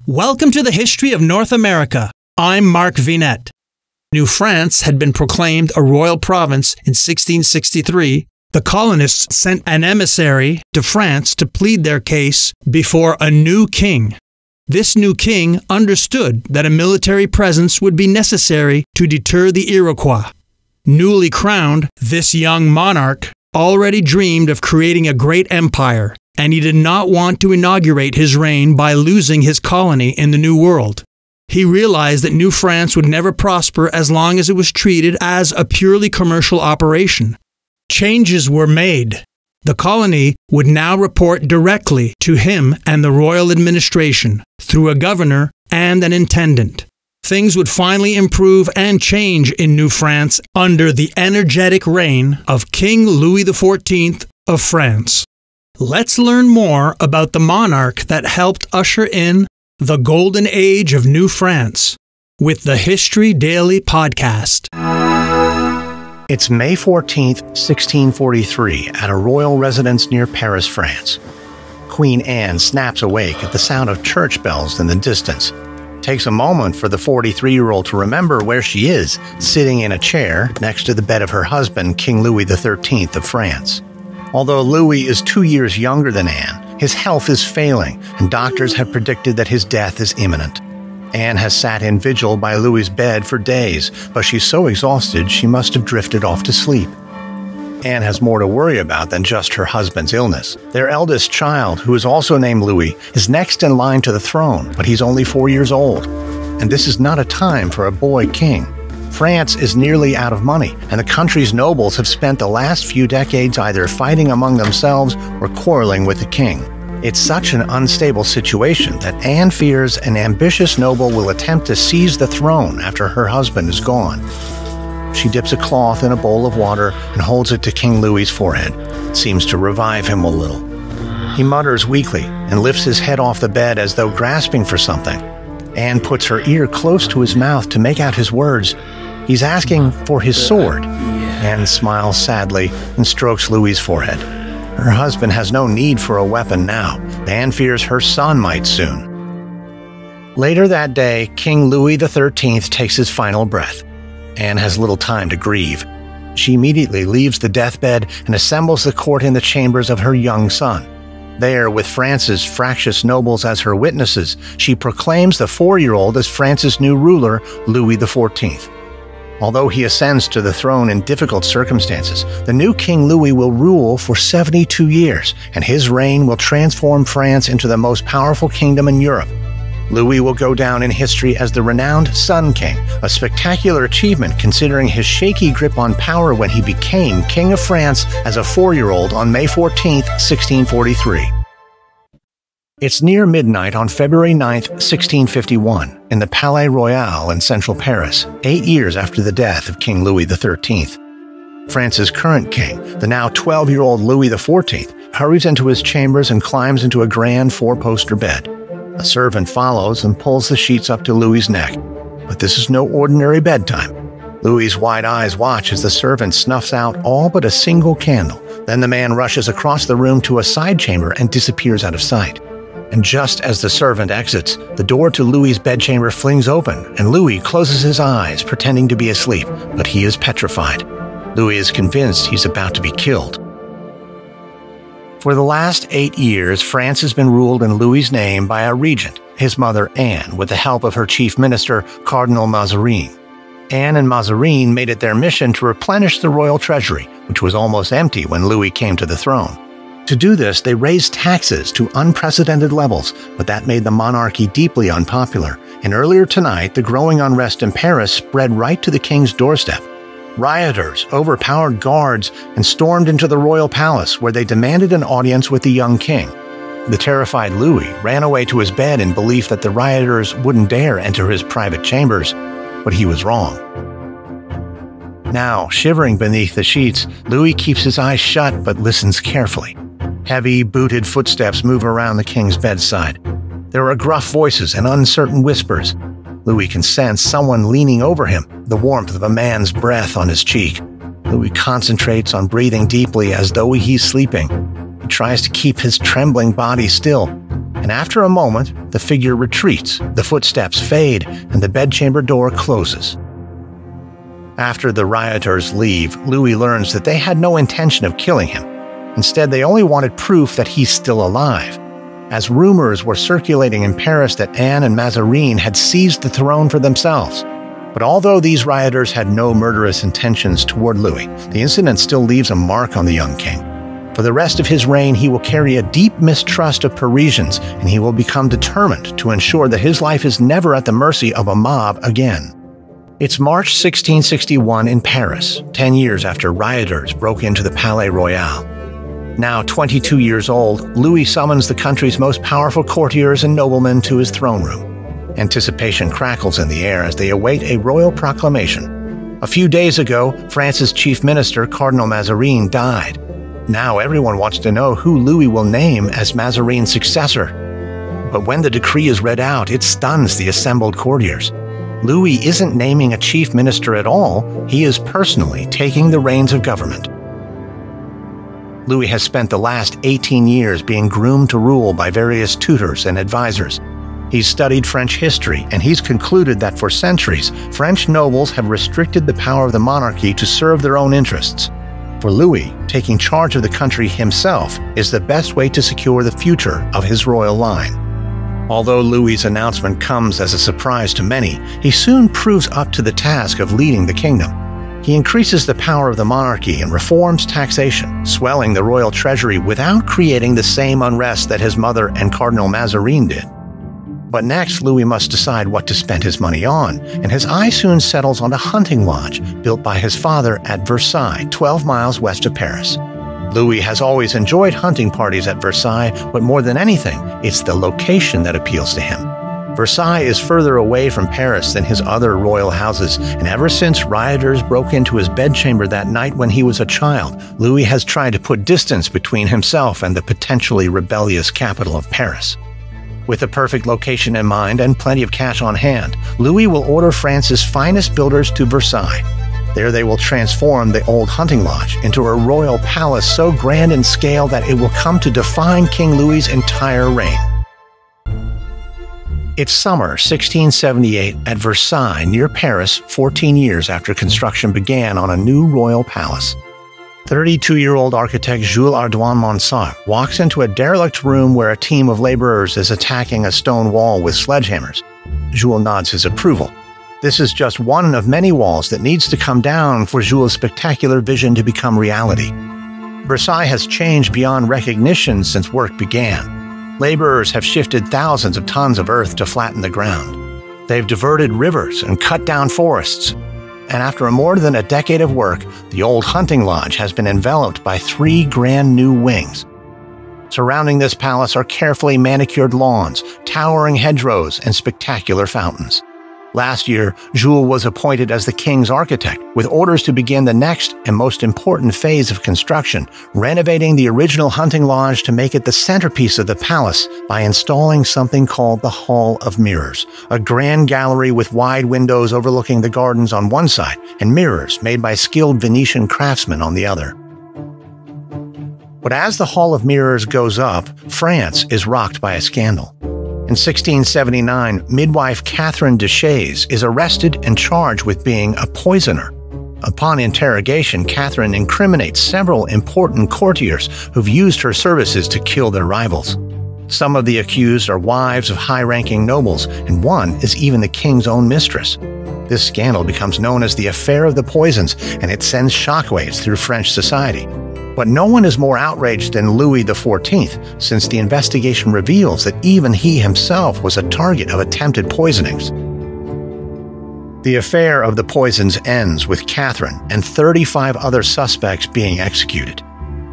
Welcome to the History of North America. I'm Mark Vinette. New France had been proclaimed a royal province in 1663. The colonists sent an emissary to France to plead their case before a new king. This new king understood that a military presence would be necessary to deter the Iroquois. Newly crowned, this young monarch already dreamed of creating a great empire, and he did not want to inaugurate his reign by losing his colony in the New World. He realized that New France would never prosper as long as it was treated as a purely commercial operation. Changes were made. The colony would now report directly to him and the royal administration through a governor and an intendant. Things would finally improve and change in New France under the energetic reign of King Louis XIV of France. Let's learn more about the monarch that helped usher in the golden age of New France with the History Daily podcast. It's May 14th, 1643, at a royal residence near Paris, France. Queen Anne snaps awake at the sound of church bells in the distance. Takes a moment for the 43-year-old to remember where she is, sitting in a chair next to the bed of her husband, King Louis XIII of France. Although Louis is 2 years younger than Anne, his health is failing, and doctors have predicted that his death is imminent. Anne has sat in vigil by Louis's bed for days, but she's so exhausted she must have drifted off to sleep. Anne has more to worry about than just her husband's illness. Their eldest child, who is also named Louis, is next in line to the throne, but he's only 4 years old. And this is not a time for a boy king. France is nearly out of money, and the country's nobles have spent the last few decades either fighting among themselves or quarreling with the king. It's such an unstable situation that Anne fears an ambitious noble will attempt to seize the throne after her husband is gone. She dips a cloth in a bowl of water and holds it to King Louis's forehead. It seems to revive him a little. He mutters weakly and lifts his head off the bed as though grasping for something. Anne puts her ear close to his mouth to make out his words. He's asking for his sword. Anne smiles sadly and strokes Louis's forehead. Her husband has no need for a weapon now. Anne fears her son might soon. Later that day, King Louis XIII takes his final breath. Anne has little time to grieve. She immediately leaves the deathbed and assembles the court in the chambers of her young son. There, with France's fractious nobles as her witnesses, she proclaims the 4-year-old as France's new ruler, Louis XIV. Although he ascends to the throne in difficult circumstances, the new King Louis will rule for 72 years, and his reign will transform France into the most powerful kingdom in Europe. Louis will go down in history as the renowned Sun King, a spectacular achievement considering his shaky grip on power when he became King of France as a 4-year-old on May 14, 1643. It's near midnight on February 9, 1651, in the Palais Royal in central Paris, 8 years after the death of King Louis XIII. France's current king, the now 12-year-old Louis XIV, hurries into his chambers and climbs into a grand 4-poster bed. A servant follows and pulls the sheets up to Louis's neck. But this is no ordinary bedtime. Louis's wide eyes watch as the servant snuffs out all but a single candle. Then the man rushes across the room to a side chamber and disappears out of sight. And just as the servant exits, the door to Louis's bedchamber flings open, and Louis closes his eyes, pretending to be asleep, but he is petrified. Louis is convinced he's about to be killed. For the last 8 years, France has been ruled in Louis's name by a regent, his mother Anne, with the help of her chief minister, Cardinal Mazarin. Anne and Mazarin made it their mission to replenish the royal treasury, which was almost empty when Louis came to the throne. To do this, they raised taxes to unprecedented levels, but that made the monarchy deeply unpopular. And earlier tonight, the growing unrest in Paris spread right to the king's doorstep. Rioters overpowered guards and stormed into the royal palace, where they demanded an audience with the young king. The terrified Louis ran away to his bed in belief that the rioters wouldn't dare enter his private chambers, but he was wrong. Now, shivering beneath the sheets, Louis keeps his eyes shut but listens carefully. Heavy, booted footsteps move around the king's bedside. There are gruff voices and uncertain whispers. Louis can sense someone leaning over him, the warmth of a man's breath on his cheek. Louis concentrates on breathing deeply as though he's sleeping. He tries to keep his trembling body still, and after a moment, the figure retreats, the footsteps fade, and the bedchamber door closes. After the rioters leave, Louis learns that they had no intention of killing him. Instead, they only wanted proof that he's still alive, as rumors were circulating in Paris that Anne and Mazarin had seized the throne for themselves. But although these rioters had no murderous intentions toward Louis, the incident still leaves a mark on the young king. For the rest of his reign, he will carry a deep mistrust of Parisians, and he will become determined to ensure that his life is never at the mercy of a mob again. It's March 1661 in Paris, 10 years after rioters broke into the Palais Royal. Now 22 years old, Louis summons the country's most powerful courtiers and noblemen to his throne room. Anticipation crackles in the air as they await a royal proclamation. A few days ago, France's chief minister, Cardinal Mazarin, died. Now everyone wants to know who Louis will name as Mazarin's successor. But when the decree is read out, it stuns the assembled courtiers. Louis isn't naming a chief minister at all, he is personally taking the reins of government. Louis has spent the last 18 years being groomed to rule by various tutors and advisors. He's studied French history, and he's concluded that for centuries, French nobles have restricted the power of the monarchy to serve their own interests. For Louis, taking charge of the country himself is the best way to secure the future of his royal line. Although Louis's announcement comes as a surprise to many, he soon proves up to the task of leading the kingdom. He increases the power of the monarchy and reforms taxation, swelling the royal treasury without creating the same unrest that his mother and Cardinal Mazarin did. But next, Louis must decide what to spend his money on, and his eye soon settles on a hunting lodge built by his father at Versailles, 12 miles west of Paris. Louis has always enjoyed hunting parties at Versailles, but more than anything, it's the location that appeals to him. Versailles is further away from Paris than his other royal houses, and ever since rioters broke into his bedchamber that night when he was a child, Louis has tried to put distance between himself and the potentially rebellious capital of Paris. With the perfect location in mind and plenty of cash on hand, Louis will order France's finest builders to Versailles. There they will transform the old hunting lodge into a royal palace so grand in scale that it will come to define King Louis's entire reign. It's summer 1678 at Versailles near Paris, 14 years after construction began on a new royal palace. 32-year-old architect Jules Ardouin-Mansart walks into a derelict room where a team of laborers is attacking a stone wall with sledgehammers. Jules nods his approval. This is just one of many walls that needs to come down for Jules' spectacular vision to become reality. Versailles has changed beyond recognition since work began. Laborers have shifted thousands of tons of earth to flatten the ground. They've diverted rivers and cut down forests. And after more than a decade of work, the old hunting lodge has been enveloped by 3 grand new wings. Surrounding this palace are carefully manicured lawns, towering hedgerows, and spectacular fountains. Last year, Jules was appointed as the king's architect, with orders to begin the next and most important phase of construction, renovating the original hunting lodge to make it the centerpiece of the palace by installing something called the Hall of Mirrors, a grand gallery with wide windows overlooking the gardens on one side and mirrors made by skilled Venetian craftsmen on the other. But as the Hall of Mirrors goes up, France is rocked by a scandal. In 1679, midwife Catherine de Chaise is arrested and charged with being a poisoner. Upon interrogation, Catherine incriminates several important courtiers who've used her services to kill their rivals. Some of the accused are wives of high-ranking nobles, and one is even the king's own mistress. This scandal becomes known as the Affair of the Poisons, and it sends shockwaves through French society. But no one is more outraged than Louis XIV, since the investigation reveals that even he himself was a target of attempted poisonings. The Affair of the Poisons ends with Catherine and 35 other suspects being executed.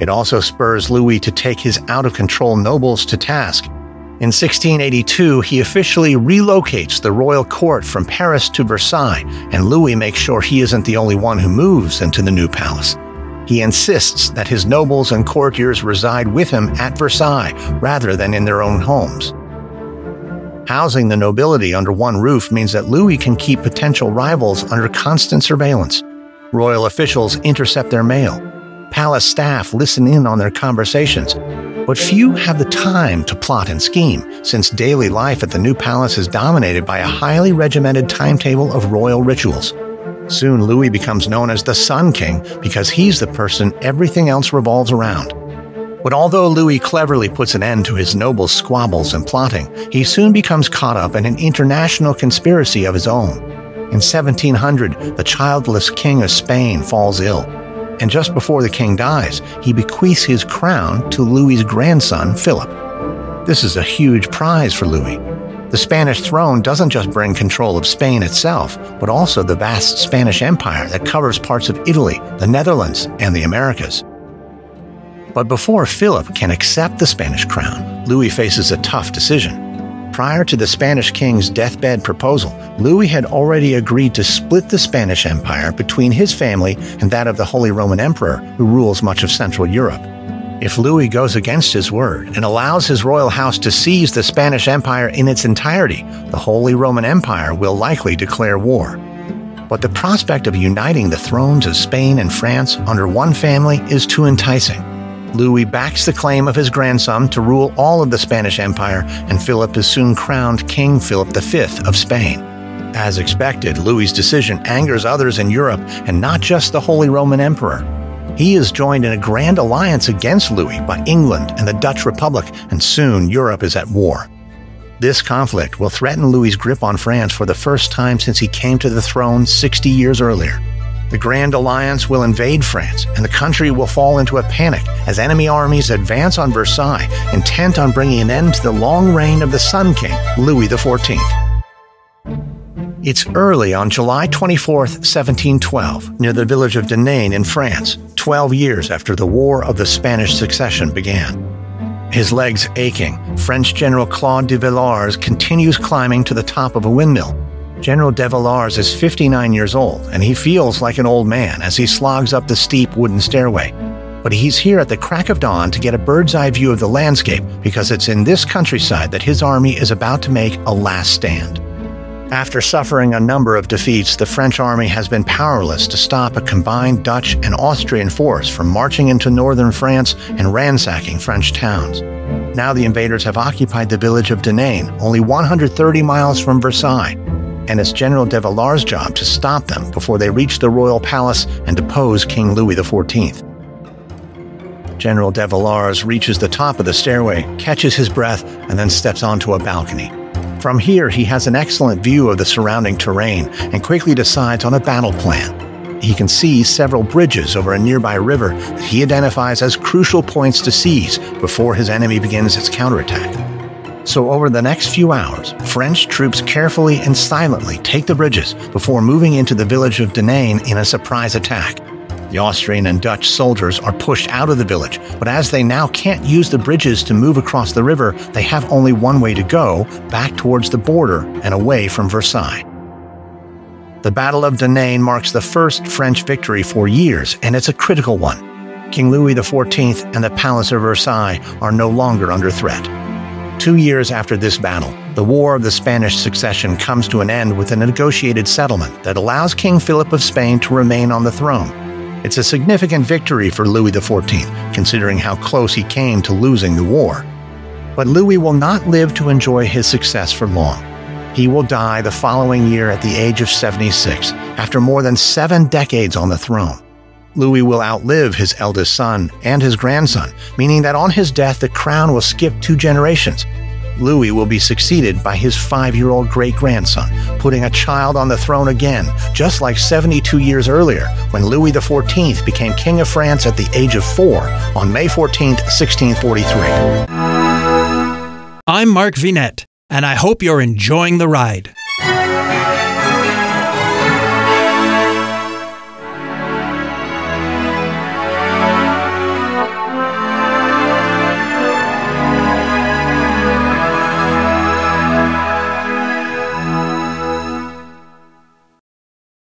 It also spurs Louis to take his out-of-control nobles to task. In 1682, he officially relocates the royal court from Paris to Versailles, and Louis makes sure he isn't the only one who moves into the new palace. He insists that his nobles and courtiers reside with him at Versailles rather than in their own homes. Housing the nobility under one roof means that Louis can keep potential rivals under constant surveillance. Royal officials intercept their mail. Palace staff listen in on their conversations, But few have the time to plot and scheme, since daily life at the new palace is dominated by a highly regimented timetable of royal rituals. Soon Louis becomes known as the Sun King because he's the person everything else revolves around. But although Louis cleverly puts an end to his noble squabbles and plotting, he soon becomes caught up in an international conspiracy of his own. In 1700, the childless King of Spain falls ill, and just before the king dies, he bequeaths his crown to Louis's grandson, Philip. This is a huge prize for Louis. The Spanish throne doesn't just bring control of Spain itself, but also the vast Spanish Empire that covers parts of Italy, the Netherlands, and the Americas. But before Philip can accept the Spanish crown, Louis faces a tough decision. Prior to the Spanish king's deathbed proposal, Louis had already agreed to split the Spanish Empire between his family and that of the Holy Roman Emperor, who rules much of Central Europe. If Louis goes against his word and allows his royal house to seize the Spanish Empire in its entirety, the Holy Roman Empire will likely declare war. But the prospect of uniting the thrones of Spain and France under one family is too enticing. Louis backs the claim of his grandson to rule all of the Spanish Empire, and Philip is soon crowned King Philip V of Spain. As expected, Louis's decision angers others in Europe, and not just the Holy Roman Emperor. He is joined in a grand alliance against Louis by England and the Dutch Republic, and soon Europe is at war. This conflict will threaten Louis's grip on France for the first time since he came to the throne 60 years earlier. The Grand Alliance will invade France, and the country will fall into a panic as enemy armies advance on Versailles, intent on bringing an end to the long reign of the Sun King, Louis XIV. It's early on July 24, 1712, near the village of Denain in France, 12 years after the War of the Spanish Succession began. His legs aching, French General Claude de Villars continues climbing to the top of a windmill. General de Villars is 59 years old, and he feels like an old man as he slogs up the steep wooden stairway. But he's here at the crack of dawn to get a bird's-eye view of the landscape because it's in this countryside that his army is about to make a last stand. After suffering a number of defeats, the French army has been powerless to stop a combined Dutch and Austrian force from marching into northern France and ransacking French towns. Now the invaders have occupied the village of Denain, only 130 miles from Versailles, and it's General de Villars' job to stop them before they reach the royal palace and depose King Louis XIV. General de Villars reaches the top of the stairway, catches his breath, and then steps onto a balcony. From here, he has an excellent view of the surrounding terrain and quickly decides on a battle plan. He can see several bridges over a nearby river that he identifies as crucial points to seize before his enemy begins its counterattack. So over the next few hours, French troops carefully and silently take the bridges before moving into the village of Denain in a surprise attack. The Austrian and Dutch soldiers are pushed out of the village, but as they now can't use the bridges to move across the river, they have only one way to go, back towards the border and away from Versailles. The Battle of Denain marks the first French victory for years, and it's a critical one. King Louis XIV and the Palace of Versailles are no longer under threat. 2 years after this battle, the War of the Spanish Succession comes to an end with a negotiated settlement that allows King Philip of Spain to remain on the throne. It's a significant victory for Louis XIV, considering how close he came to losing the war. But Louis will not live to enjoy his success for long. He will die the following year at the age of 76, after more than 7 decades on the throne. Louis will outlive his eldest son and his grandson, meaning that on his death the crown will skip 2 generations. Louis will be succeeded by his 5-year-old great-grandson, putting a child on the throne again, just like 72 years earlier when Louis XIV became King of France at the age of 4 on May 14, 1643. I'm Mark Vinette, and I hope you're enjoying the ride.